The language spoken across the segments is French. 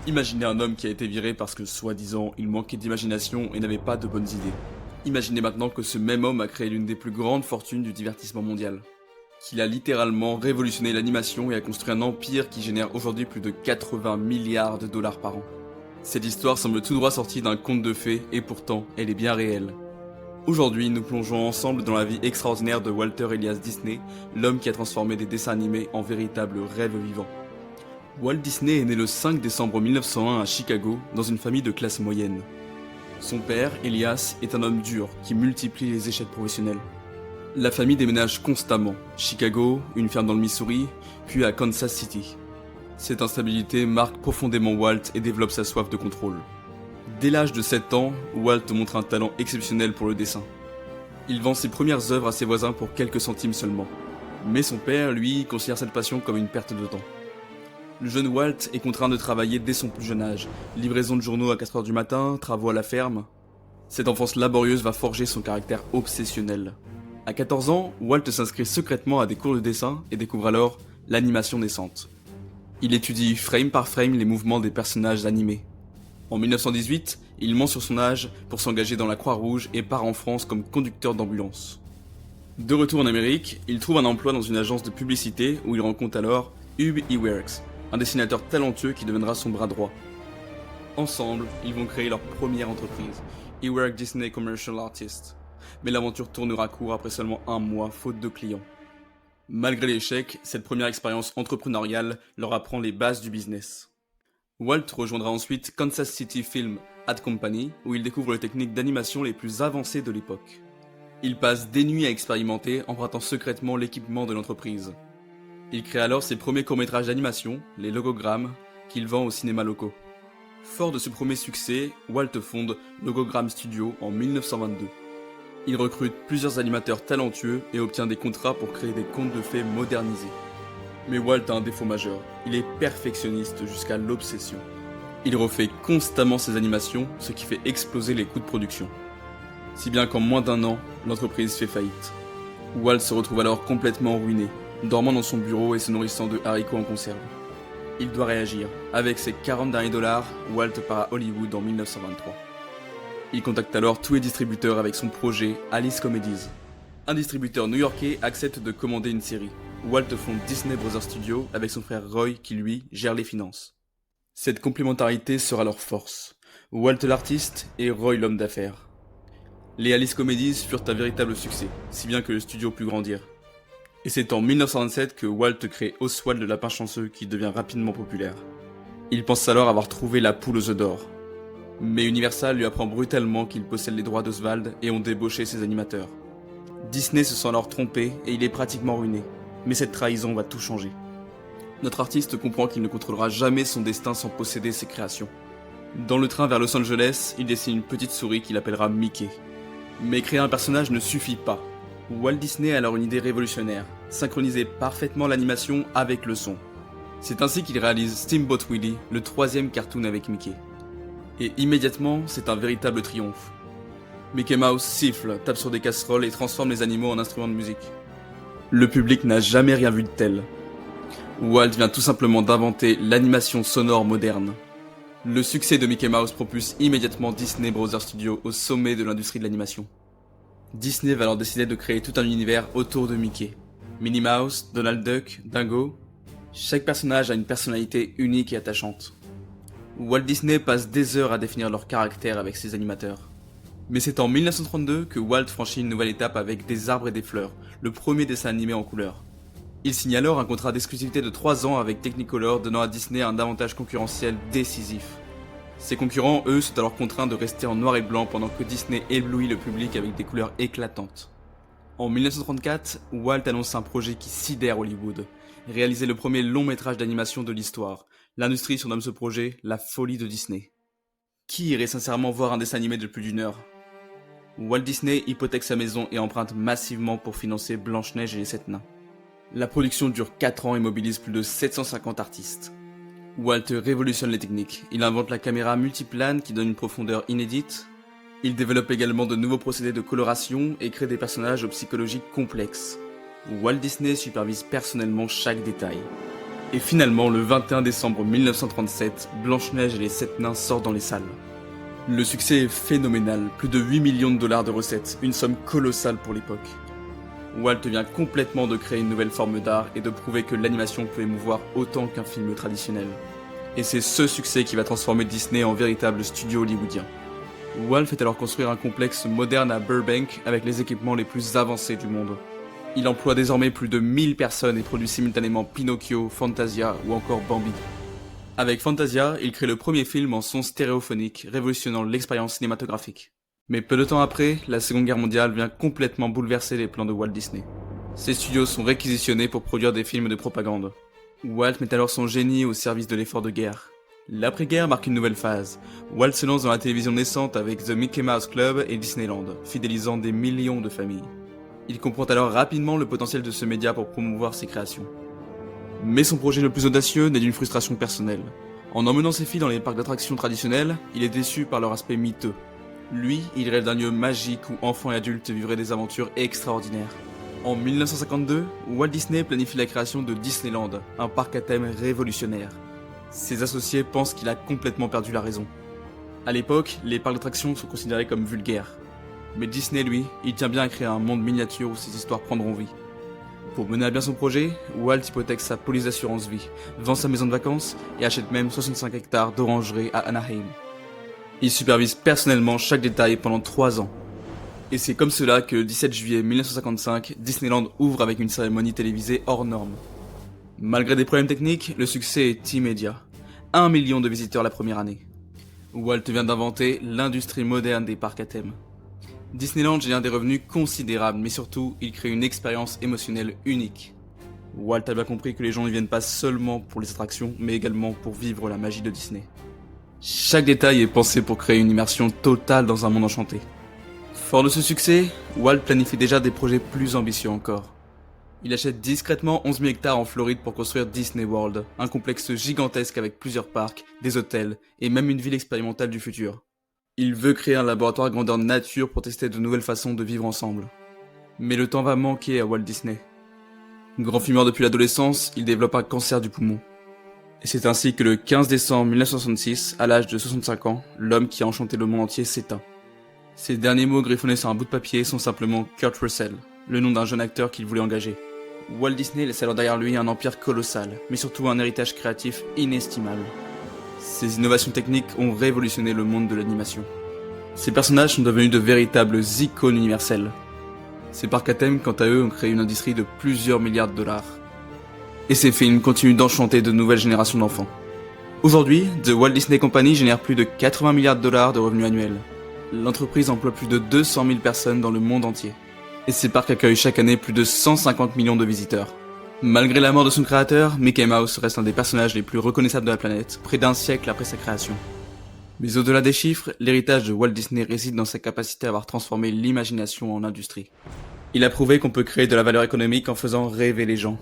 Imaginez un homme qui a été viré parce que, soi-disant, il manquait d'imagination et n'avait pas de bonnes idées. Imaginez maintenant que ce même homme a créé l'une des plus grandes fortunes du divertissement mondial. Qu'il a littéralement révolutionné l'animation et a construit un empire qui génère aujourd'hui plus de 80 milliards de dollars par an. Cette histoire semble tout droit sortie d'un conte de fées et pourtant, elle est bien réelle. Aujourd'hui, nous plongeons ensemble dans la vie extraordinaire de Walter Elias Disney, l'homme qui a transformé des dessins animés en véritables rêves vivants. Walt Disney est né le 5 décembre 1901 à Chicago, dans une famille de classe moyenne. Son père, Elias, est un homme dur qui multiplie les échecs professionnels. La famille déménage constamment, Chicago, une ferme dans le Missouri, puis à Kansas City. Cette instabilité marque profondément Walt et développe sa soif de contrôle. Dès l'âge de 7 ans, Walt montre un talent exceptionnel pour le dessin. Il vend ses premières œuvres à ses voisins pour quelques centimes seulement. Mais son père, lui, considère cette passion comme une perte de temps. Le jeune Walt est contraint de travailler dès son plus jeune âge. Livraison de journaux à 4 heures du matin, travaux à la ferme. Cette enfance laborieuse va forger son caractère obsessionnel. À 14 ans, Walt s'inscrit secrètement à des cours de dessin et découvre alors l'animation naissante. Il étudie frame par frame les mouvements des personnages animés. En 1918, il ment sur son âge pour s'engager dans la Croix-Rouge et part en France comme conducteur d'ambulance. De retour en Amérique, il trouve un emploi dans une agence de publicité où il rencontre alors Ub Iwerks, un dessinateur talentueux qui deviendra son bras droit. Ensemble, ils vont créer leur première entreprise, Iwerks Disney Commercial Artists. Mais l'aventure tournera court après seulement un mois, faute de clients. Malgré l'échec, cette première expérience entrepreneuriale leur apprend les bases du business. Walt rejoindra ensuite Kansas City Film Ad Company, où il découvre les techniques d'animation les plus avancées de l'époque. Il passe des nuits à expérimenter, empruntant secrètement l'équipement de l'entreprise. Il crée alors ses premiers courts-métrages d'animation, les logogrammes, qu'il vend aux cinémas locaux. Fort de ce premier succès, Walt fonde Logogram Studio en 1922. Il recrute plusieurs animateurs talentueux et obtient des contrats pour créer des contes de fées modernisés. Mais Walt a un défaut majeur, il est perfectionniste jusqu'à l'obsession. Il refait constamment ses animations, ce qui fait exploser les coûts de production. Si bien qu'en moins d'un an, l'entreprise fait faillite. Walt se retrouve alors complètement ruiné, dormant dans son bureau et se nourrissant de haricots en conserve. Il doit réagir. Avec ses 40 derniers dollars, Walt part à Hollywood en 1923. Il contacte alors tous les distributeurs avec son projet Alice Comedies. Un distributeur new-yorkais accepte de commander une série. Walt fonde Disney Brothers Studios avec son frère Roy qui lui gère les finances. Cette complémentarité sera leur force. Walt l'artiste et Roy l'homme d'affaires. Les Alice Comedies furent un véritable succès, si bien que le studio put grandir. Et c'est en 1927 que Walt crée Oswald le lapin chanceux qui devient rapidement populaire. Il pense alors avoir trouvé la poule aux œufs d'or. Mais Universal lui apprend brutalement qu'il possède les droits d'Oswald et ont débauché ses animateurs. Disney se sent alors trompé et il est pratiquement ruiné. Mais cette trahison va tout changer. Notre artiste comprend qu'il ne contrôlera jamais son destin sans posséder ses créations. Dans le train vers Los Angeles, il dessine une petite souris qu'il appellera Mickey. Mais créer un personnage ne suffit pas. Walt Disney a alors une idée révolutionnaire, synchroniser parfaitement l'animation avec le son. C'est ainsi qu'il réalise Steamboat Willie, le troisième cartoon avec Mickey. Et immédiatement, c'est un véritable triomphe. Mickey Mouse siffle, tape sur des casseroles et transforme les animaux en instruments de musique. Le public n'a jamais rien vu de tel. Walt vient tout simplement d'inventer l'animation sonore moderne. Le succès de Mickey Mouse propulse immédiatement Disney Brothers Studios au sommet de l'industrie de l'animation. Disney va alors décider de créer tout un univers autour de Mickey. Minnie Mouse, Donald Duck, Dingo. Chaque personnage a une personnalité unique et attachante. Walt Disney passe des heures à définir leur caractère avec ses animateurs. Mais c'est en 1932 que Walt franchit une nouvelle étape avec Des arbres et des fleurs, le premier dessin animé en couleur. Il signe alors un contrat d'exclusivité de 3 ans avec Technicolor, donnant à Disney un avantage concurrentiel décisif. Ses concurrents, eux, sont alors contraints de rester en noir et blanc pendant que Disney éblouit le public avec des couleurs éclatantes. En 1934, Walt annonce un projet qui sidère Hollywood. Réaliser le premier long métrage d'animation de l'histoire. L'industrie surnomme ce projet la folie de Disney. Qui irait sincèrement voir un dessin animé de plus d'1 heure ? Walt Disney hypothèque sa maison et emprunte massivement pour financer Blanche-Neige et les 7 nains. La production dure 4 ans et mobilise plus de 750 artistes. Walt révolutionne les techniques. Il invente la caméra multiplane qui donne une profondeur inédite. Il développe également de nouveaux procédés de coloration et crée des personnages aux psychologies complexes. Walt Disney supervise personnellement chaque détail. Et finalement, le 21 décembre 1937, Blanche-Neige et les 7 nains sortent dans les salles. Le succès est phénoménal, plus de 8 millions de dollars de recettes, une somme colossale pour l'époque. Walt vient complètement de créer une nouvelle forme d'art et de prouver que l'animation peut émouvoir autant qu'un film traditionnel. Et c'est ce succès qui va transformer Disney en véritable studio hollywoodien. Walt fait alors construire un complexe moderne à Burbank avec les équipements les plus avancés du monde. Il emploie désormais plus de 1000 personnes et produit simultanément Pinocchio, Fantasia ou encore Bambi. Avec Fantasia, il crée le premier film en son stéréophonique, révolutionnant l'expérience cinématographique. Mais peu de temps après, la Seconde Guerre mondiale vient complètement bouleverser les plans de Walt Disney. Ses studios sont réquisitionnés pour produire des films de propagande. Walt met alors son génie au service de l'effort de guerre. L'après-guerre marque une nouvelle phase. Walt se lance dans la télévision naissante avec The Mickey Mouse Club et Disneyland, fidélisant des millions de familles. Il comprend alors rapidement le potentiel de ce média pour promouvoir ses créations. Mais son projet le plus audacieux naît d'une frustration personnelle. En emmenant ses filles dans les parcs d'attractions traditionnels, il est déçu par leur aspect miteux. Lui, il rêve d'un lieu magique où enfants et adultes vivraient des aventures extraordinaires. En 1952, Walt Disney planifie la création de Disneyland, un parc à thème révolutionnaire. Ses associés pensent qu'il a complètement perdu la raison. À l'époque, les parcs d'attractions sont considérés comme vulgaires. Mais Disney, lui, il tient bien à créer un monde miniature où ces histoires prendront vie. Pour mener à bien son projet, Walt hypothèque sa police d'assurance vie, vend sa maison de vacances et achète même 65 hectares d'orangerie à Anaheim. Il supervise personnellement chaque détail pendant 3 ans. Et c'est comme cela que le 17 juillet 1955, Disneyland ouvre avec une cérémonie télévisée hors norme. Malgré des problèmes techniques, le succès est immédiat. 1 million de visiteurs la première année. Walt vient d'inventer l'industrie moderne des parcs à thème. Disneyland génère des revenus considérables, mais surtout, il crée une expérience émotionnelle unique. Walt a bien compris que les gens ne viennent pas seulement pour les attractions, mais également pour vivre la magie de Disney. Chaque détail est pensé pour créer une immersion totale dans un monde enchanté. Fort de ce succès, Walt planifie déjà des projets plus ambitieux encore. Il achète discrètement 11 000 hectares en Floride pour construire Disney World, un complexe gigantesque avec plusieurs parcs, des hôtels et même une ville expérimentale du futur. Il veut créer un laboratoire grandeur nature pour tester de nouvelles façons de vivre ensemble. Mais le temps va manquer à Walt Disney. Grand fumeur depuis l'adolescence, il développe un cancer du poumon. Et c'est ainsi que le 15 décembre 1966, à l'âge de 65 ans, l'homme qui a enchanté le monde entier s'éteint. Ces derniers mots griffonnés sur un bout de papier sont simplement Kurt Russell, le nom d'un jeune acteur qu'il voulait engager. Walt Disney laisse alors derrière lui un empire colossal, mais surtout un héritage créatif inestimable. Ces innovations techniques ont révolutionné le monde de l'animation. Ces personnages sont devenus de véritables icônes universelles. Ces parcs à thème, quant à eux, ont créé une industrie de plusieurs milliards de dollars. Et ces films continuent d'enchanter de nouvelles générations d'enfants. Aujourd'hui, The Walt Disney Company génère plus de 80 milliards de dollars de revenus annuels. L'entreprise emploie plus de 200 000 personnes dans le monde entier. Et ses parcs accueillent chaque année plus de 150 millions de visiteurs. Malgré la mort de son créateur, Mickey Mouse reste un des personnages les plus reconnaissables de la planète, près d'un siècle après sa création. Mais au-delà des chiffres, l'héritage de Walt Disney réside dans sa capacité à avoir transformé l'imagination en industrie. Il a prouvé qu'on peut créer de la valeur économique en faisant rêver les gens.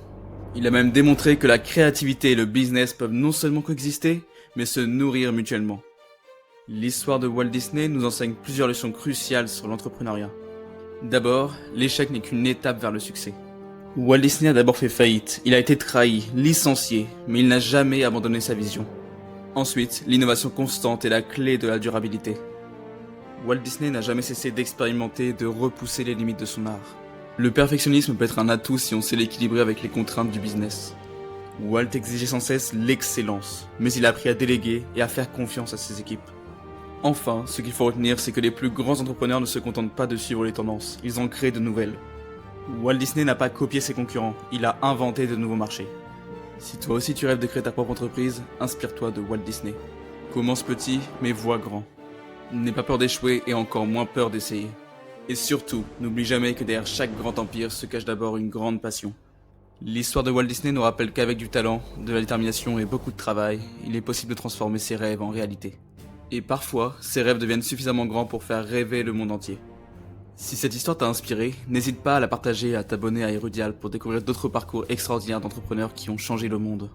Il a même démontré que la créativité et le business peuvent non seulement coexister, mais se nourrir mutuellement. L'histoire de Walt Disney nous enseigne plusieurs leçons cruciales sur l'entrepreneuriat. D'abord, l'échec n'est qu'une étape vers le succès. Walt Disney a d'abord fait faillite, il a été trahi, licencié, mais il n'a jamais abandonné sa vision. Ensuite, l'innovation constante est la clé de la durabilité. Walt Disney n'a jamais cessé d'expérimenter et de repousser les limites de son art. Le perfectionnisme peut être un atout si on sait l'équilibrer avec les contraintes du business. Walt exigeait sans cesse l'excellence, mais il a appris à déléguer et à faire confiance à ses équipes. Enfin, ce qu'il faut retenir, c'est que les plus grands entrepreneurs ne se contentent pas de suivre les tendances, ils en créent de nouvelles. Walt Disney n'a pas copié ses concurrents, il a inventé de nouveaux marchés. Si toi aussi tu rêves de créer ta propre entreprise, inspire-toi de Walt Disney. Commence petit, mais vois grand. N'aie pas peur d'échouer et encore moins peur d'essayer. Et surtout, n'oublie jamais que derrière chaque grand empire se cache d'abord une grande passion. L'histoire de Walt Disney nous rappelle qu'avec du talent, de la détermination et beaucoup de travail, il est possible de transformer ses rêves en réalité. Et parfois, ces rêves deviennent suffisamment grands pour faire rêver le monde entier. Si cette histoire t'a inspiré, n'hésite pas à la partager et à t'abonner à Erudial pour découvrir d'autres parcours extraordinaires d'entrepreneurs qui ont changé le monde.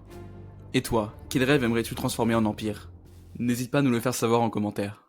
Et toi, quel rêve aimerais-tu transformer en empire? N'hésite pas à nous le faire savoir en commentaire.